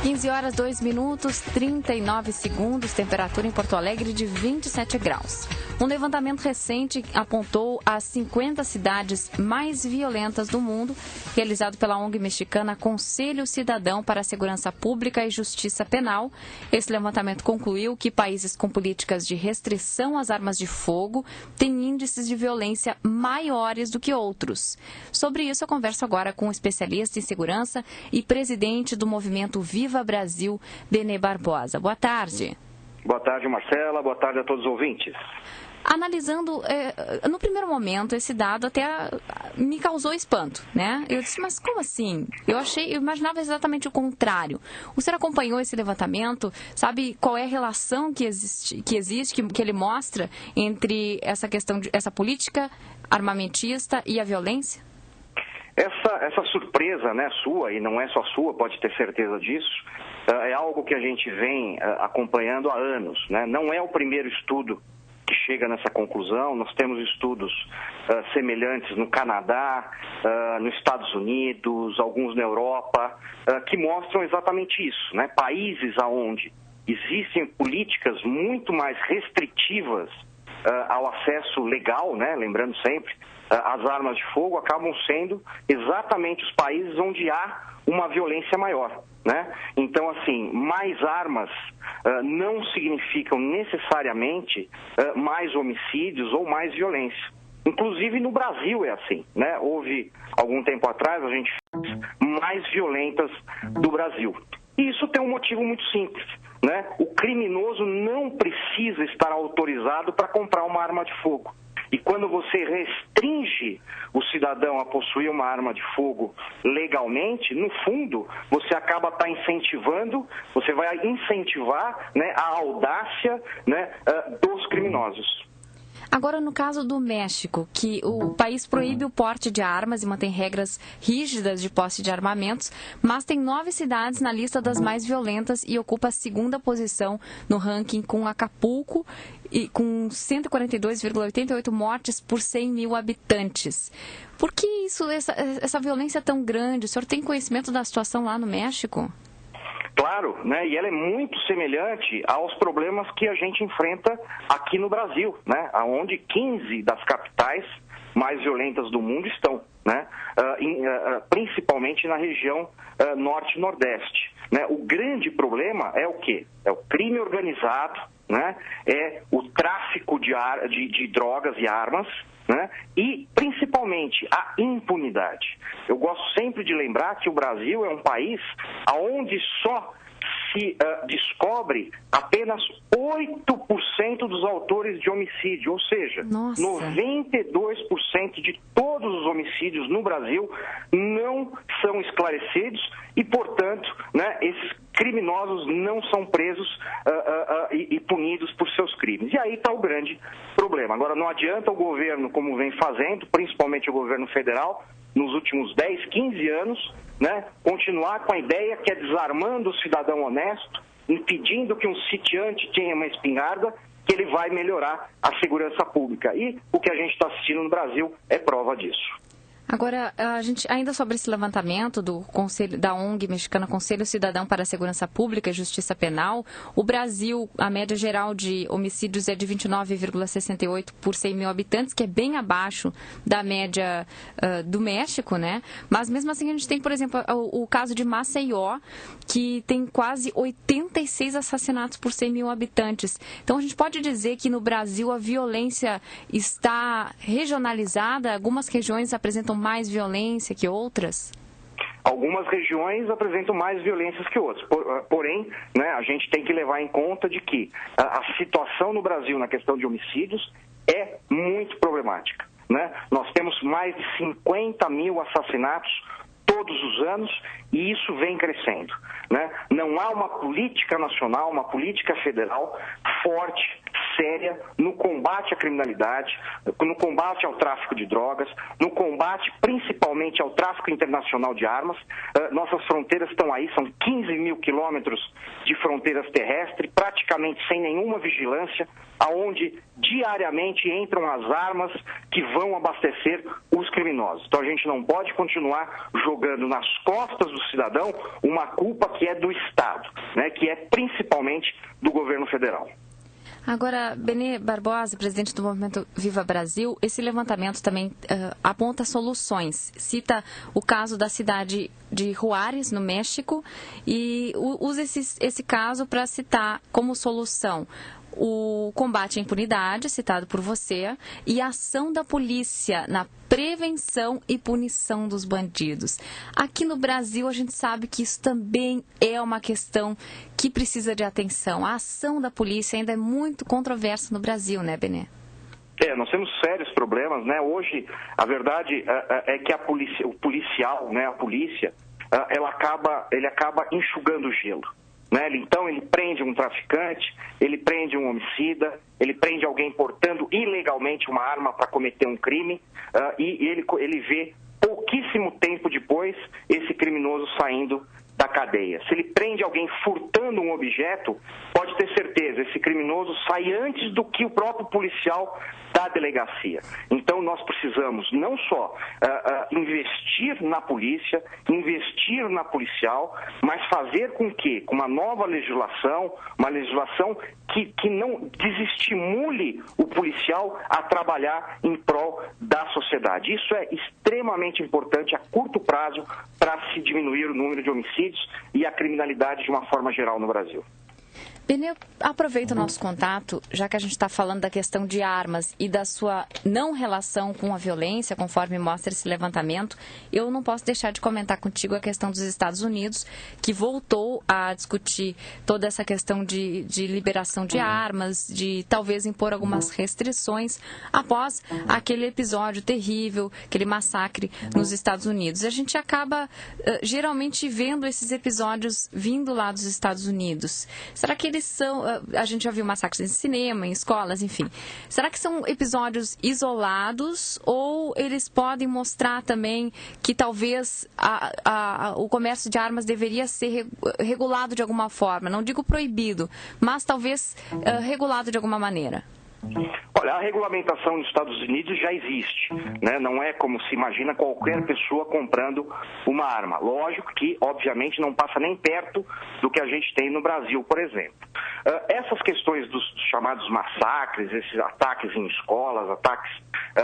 15 horas, 2 minutos, 39 segundos, temperatura em Porto Alegre de 27 graus. Um levantamento recente apontou as 50 cidades mais violentas do mundo, realizado pela ONG mexicana Conselho Cidadão para a Segurança Pública e Justiça Penal. Esse levantamento concluiu que países com políticas de restrição às armas de fogo têm índices de violência maiores do que outros. Sobre isso, eu converso agora com um especialista em segurança e presidente do movimento Viva Brasil, Benê Barbosa. Boa tarde. Boa tarde, Marcela. Boa tarde a todos os ouvintes. Analisando, no primeiro momento, esse dado até me causou espanto, né? Eu disse, mas como assim? Eu imaginava exatamente o contrário. O senhor acompanhou esse levantamento? Sabe qual é a relação que ele mostra entre essa questão, essa política armamentista e a violência? Essa surpresa, né, sua, e não é só sua, pode ter certeza disso, é algo que a gente vem acompanhando há anos, né? Não é o primeiro estudo que chega nessa conclusão. Nós temos estudos semelhantes no Canadá, nos Estados Unidos, alguns na Europa, que mostram exatamente isso, né? Países onde existem políticas muito mais restritivas ao acesso legal, né? Lembrando sempre, as armas de fogo acabam sendo exatamente os países onde há uma violência maior, né? Então, assim, mais armas não significam necessariamente mais homicídios ou mais violência. Inclusive no Brasil é assim, né? Houve, algum tempo atrás, a gente fez mais violentas do Brasil. E isso tem um motivo muito simples, né? O criminoso não precisa estar autorizado para comprar uma arma de fogo. E quando você restringe o cidadão a possuir uma arma de fogo legalmente, no fundo, você acaba incentivando, você vai incentivar, né, a audácia, né, dos criminosos. Agora, no caso do México, que o país proíbe o porte de armas e mantém regras rígidas de posse de armamentos, mas tem 9 cidades na lista das mais violentas e ocupa a 2ª posição no ranking, com Acapulco, e com 142,88 mortes por 100 mil habitantes. Por que essa violência é tão grande? O senhor tem conhecimento da situação lá no México? Claro, né? E ela é muito semelhante aos problemas que a gente enfrenta aqui no Brasil, né? Onde 15 das capitais mais violentas do mundo estão, né? Principalmente na região norte e nordeste, né? O grande problema é o quê? É o crime organizado, né? É o tráfico de drogas e armas, né? E principalmente a impunidade. Eu gosto sempre de lembrar que o Brasil é um país onde só se descobre apenas 8% dos autores de homicídio, ou seja, Nossa. 92% de todos os homicídios no Brasil não são esclarecidos e, portanto, né, esses criminosos não são presos e punidos por seus crimes. E aí está o grande problema. Agora, não adianta o governo, como vem fazendo, principalmente o governo federal, nos últimos 10, 15 anos, né, continuar com a ideia que é desarmando o cidadão honesto, impedindo que um sitiante tenha uma espingarda, que ele vai melhorar a segurança pública. E o que a gente está assistindo no Brasil é prova disso. Agora, ainda sobre esse levantamento da ONG mexicana Conselho Cidadão para a Segurança Pública e Justiça Penal, o Brasil, a média geral de homicídios é de 29,68 por 100 mil habitantes, que é bem abaixo da média do México, né? Mas mesmo assim a gente tem, por exemplo, o caso de Maceió, que tem quase 86 assassinatos por 100 mil habitantes. Então a gente pode dizer que no Brasil a violência está regionalizada, algumas regiões apresentam mais violência que outras? Algumas regiões apresentam mais violências que outras. Porém, né, a gente tem que levar em conta de que a situação no Brasil na questão de homicídios é muito problemática, né? Nós temos mais de 50 mil assassinatos todos os anos e isso vem crescendo, né? Não há uma política nacional, uma política federal forte, séria no combate à criminalidade, no combate ao tráfico de drogas, no combate principalmente ao tráfico internacional de armas. Nossas fronteiras estão aí, são 15 mil quilômetros de fronteiras terrestres, praticamente sem nenhuma vigilância, aonde diariamente entram as armas que vão abastecer os criminosos. Então a gente não pode continuar jogando nas costas do cidadão uma culpa que é do Estado, né, que é principalmente do governo federal. Agora, Benê Barbosa, presidente do Movimento Viva Brasil, esse levantamento também aponta soluções. Cita o caso da cidade de Juárez, no México, e usa esse caso para citar como solução o combate à impunidade, citado por você, e a ação da polícia na prevenção e punição dos bandidos. Aqui no Brasil, a gente sabe que isso também é uma questão que precisa de atenção. A ação da polícia ainda é muito controversa no Brasil, né, Benê? Nós temos sérios problemas, né? Hoje, a verdade é que o policial, né, a polícia, ele acaba enxugando o gelo. Então ele prende um traficante, ele prende um homicida, ele prende alguém portando ilegalmente uma arma para cometer um crime e ele vê pouquíssimo tempo depois esse criminoso saindo da cadeia. Se ele prende alguém furtando um objeto, pode ter certeza, esse criminoso sai antes do que o próprio policial da delegacia. Então nós precisamos não só investir na polícia, investir na policial, mas fazer com que, com uma nova legislação, uma legislação que não desestimule o policial a trabalhar em prol da sociedade. Isso é extremamente importante a curto prazo para se diminuir o número de homicídios e a criminalidade de uma forma geral no Brasil. Benê, aproveita o nosso contato, já que a gente está falando da questão de armas e da sua não relação com a violência, conforme mostra esse levantamento, eu não posso deixar de comentar contigo a questão dos Estados Unidos, que voltou a discutir toda essa questão de liberação de armas, de talvez impor algumas restrições após aquele episódio terrível, aquele massacre nos Estados Unidos. A gente acaba geralmente vendo esses episódios vindo lá dos Estados Unidos. Será que eles são, a gente já viu massacres em cinema, em escolas, enfim. Será que são episódios isolados ou eles podem mostrar também que talvez o comércio de armas deveria ser regulado de alguma forma? Não digo proibido, mas talvez regulado de alguma maneira. Olha, a regulamentação nos Estados Unidos já existe, né? Não é como se imagina qualquer pessoa comprando uma arma. Lógico que, obviamente, não passa nem perto do que a gente tem no Brasil, por exemplo. Essas questões dos chamados massacres, esses ataques em escolas, ataques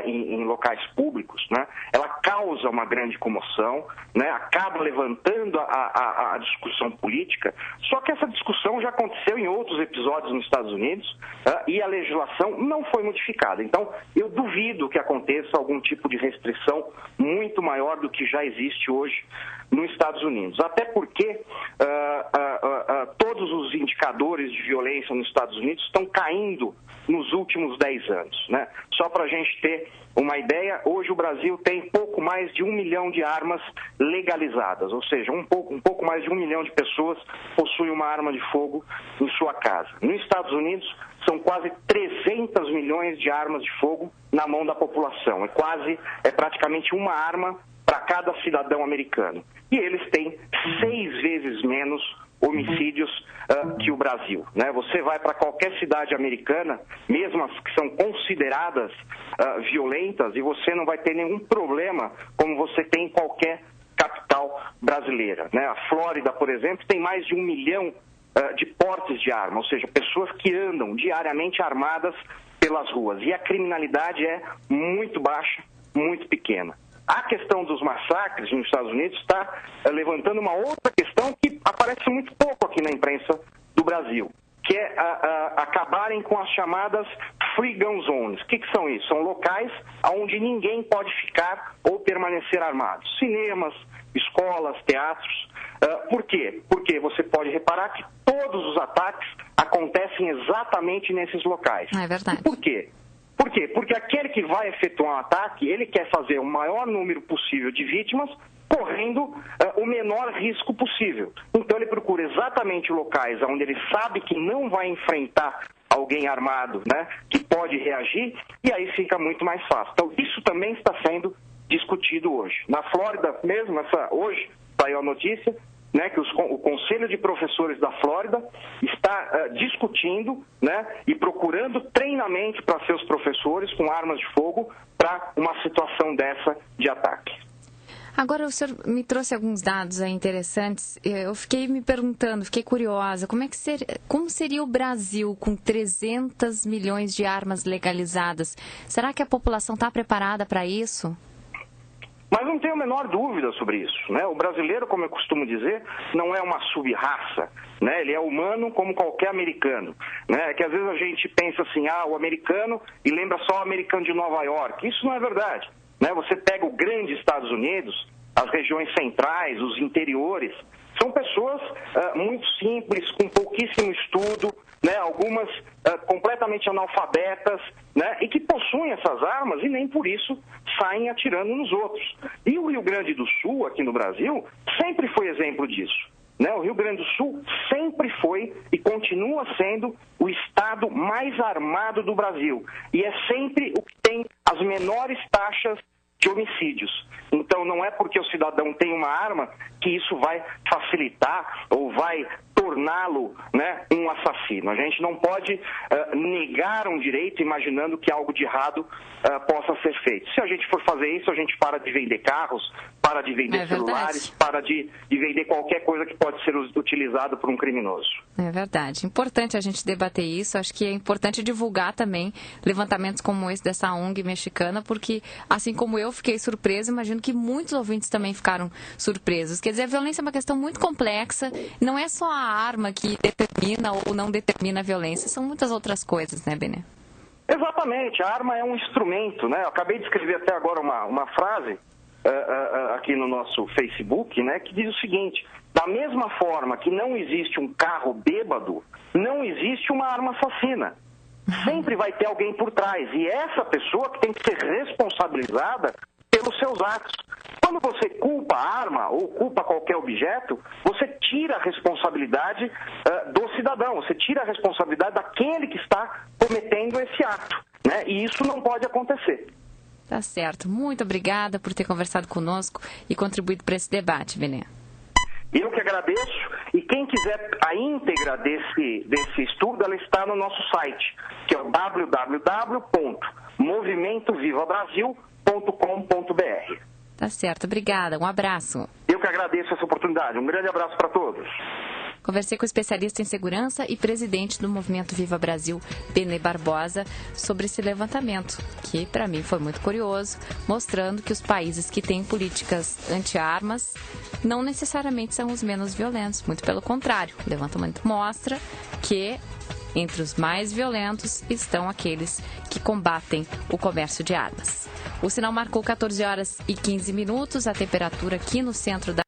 em locais públicos, né? Ela causa uma grande comoção, né? Acaba levantando a discussão política, só que essa discussão já aconteceu em outros episódios nos Estados Unidos e a legislação não foi modificada. Então, eu duvido que aconteça algum tipo de restrição muito maior do que já existe hoje nos Estados Unidos. Até porque todos os indicadores de violência nos Estados Unidos estão caindo nos últimos 10 anos, né? Só para a gente ter uma ideia, hoje o Brasil tem pouco mais de 1 milhão de armas legalizadas, ou seja, um pouco mais de 1 milhão de pessoas possuem uma arma de fogo em sua casa. Nos Estados Unidos, são quase 300 milhões de armas de fogo na mão da população. É praticamente uma arma para cada cidadão americano. E eles têm 6 vezes menos homicídios que o Brasil, né? Você vai para qualquer cidade americana, mesmo as que são consideradas violentas, e você não vai ter nenhum problema como você tem em qualquer capital brasileira, né? A Flórida, por exemplo, tem mais de 1 milhão de portes de arma, ou seja, pessoas que andam diariamente armadas pelas ruas. E a criminalidade é muito baixa, muito pequena. A questão dos massacres nos Estados Unidos está levantando uma outra questão que aparece muito pouco aqui na imprensa do Brasil, que é acabarem com as chamadas free gun zones. O que são isso? São locais onde ninguém pode ficar ou permanecer armado. Cinemas, escolas, teatros. Por quê? Porque você pode reparar que todos os ataques acontecem exatamente nesses locais. É verdade. E por quê? Por quê? Porque aquele que vai efetuar um ataque, ele quer fazer o maior número possível de vítimas, correndo o menor risco possível. Então ele procura exatamente locais onde ele sabe que não vai enfrentar alguém armado, né, que pode reagir, e aí fica muito mais fácil. Então, isso também está sendo discutido hoje. Na Flórida mesmo, hoje saiu a notícia, né, que o Conselho de Professores da Flórida está discutindo, né, e procurando treinamento para seus professores com armas de fogo para uma situação dessa de ataque. Agora, o senhor me trouxe alguns dados aí interessantes. Eu fiquei me perguntando, fiquei curiosa, como seria o Brasil com 300 milhões de armas legalizadas? Será que a população está preparada para isso? Mas não tenho a menor dúvida sobre isso, né? O brasileiro, como eu costumo dizer, não é uma sub-raça, né? Ele é humano como qualquer americano, né? Que às vezes a gente pensa assim, o americano, e lembra só o americano de Nova York. Isso não é verdade, né? Você pega o grande Estados Unidos, as regiões centrais, os interiores, são pessoas muito simples, com pouquíssimo estudo, né? Algumas completamente analfabetas, né? E que possuem essas armas e nem por isso saem atirando nos outros. E o Rio Grande do Sul, aqui no Brasil, sempre foi exemplo disso, né? O Rio Grande do Sul sempre foi e continua sendo o estado mais armado do Brasil. E é sempre o que tem as menores taxas de homicídios. Então, não é porque o cidadão tem uma arma que isso vai facilitar ou vai torná-lo, né, um assassino. A gente não pode negar um direito imaginando que algo de errado possa ser feito. Se a gente for fazer isso, a gente para de vender carros, para de vender celulares, para de vender qualquer coisa que pode ser utilizado por um criminoso. É verdade. Importante a gente debater isso. Acho que é importante divulgar também levantamentos como esse dessa ONG mexicana, porque, assim como eu fiquei surpresa, imagino que muitos ouvintes também ficaram surpresos. Quer dizer, a violência é uma questão muito complexa. Não é só a arma que determina ou não determina a violência. São muitas outras coisas, né, Benê? Exatamente. A arma é um instrumento, né? Eu acabei de escrever até agora uma frase aqui no nosso Facebook, né, que diz o seguinte: da mesma forma que não existe um carro bêbado, não existe uma arma assassina. Sempre vai ter alguém por trás, e é essa pessoa que tem que ser responsabilizada pelos seus atos. Quando você culpa a arma ou culpa qualquer objeto, você tira a responsabilidade do cidadão, você tira a responsabilidade daquele que está cometendo esse ato, né? E isso não pode acontecer. Tá certo. Muito obrigada por ter conversado conosco e contribuído para esse debate, Benê. Eu que agradeço, e quem quiser a íntegra desse estudo, ela está no nosso site, que é o www.movimentovivabrasil.com.br. Tá certo, obrigada, um abraço. Eu que agradeço essa oportunidade, um grande abraço para todos. Conversei com o especialista em segurança e presidente do Movimento Viva Brasil, Benê Barbosa, sobre esse levantamento, que para mim foi muito curioso, mostrando que os países que têm políticas anti-armas não necessariamente são os menos violentos, muito pelo contrário. O levantamento mostra que entre os mais violentos estão aqueles que combatem o comércio de armas. O sinal marcou 14 horas e 15 minutos, a temperatura aqui no centro da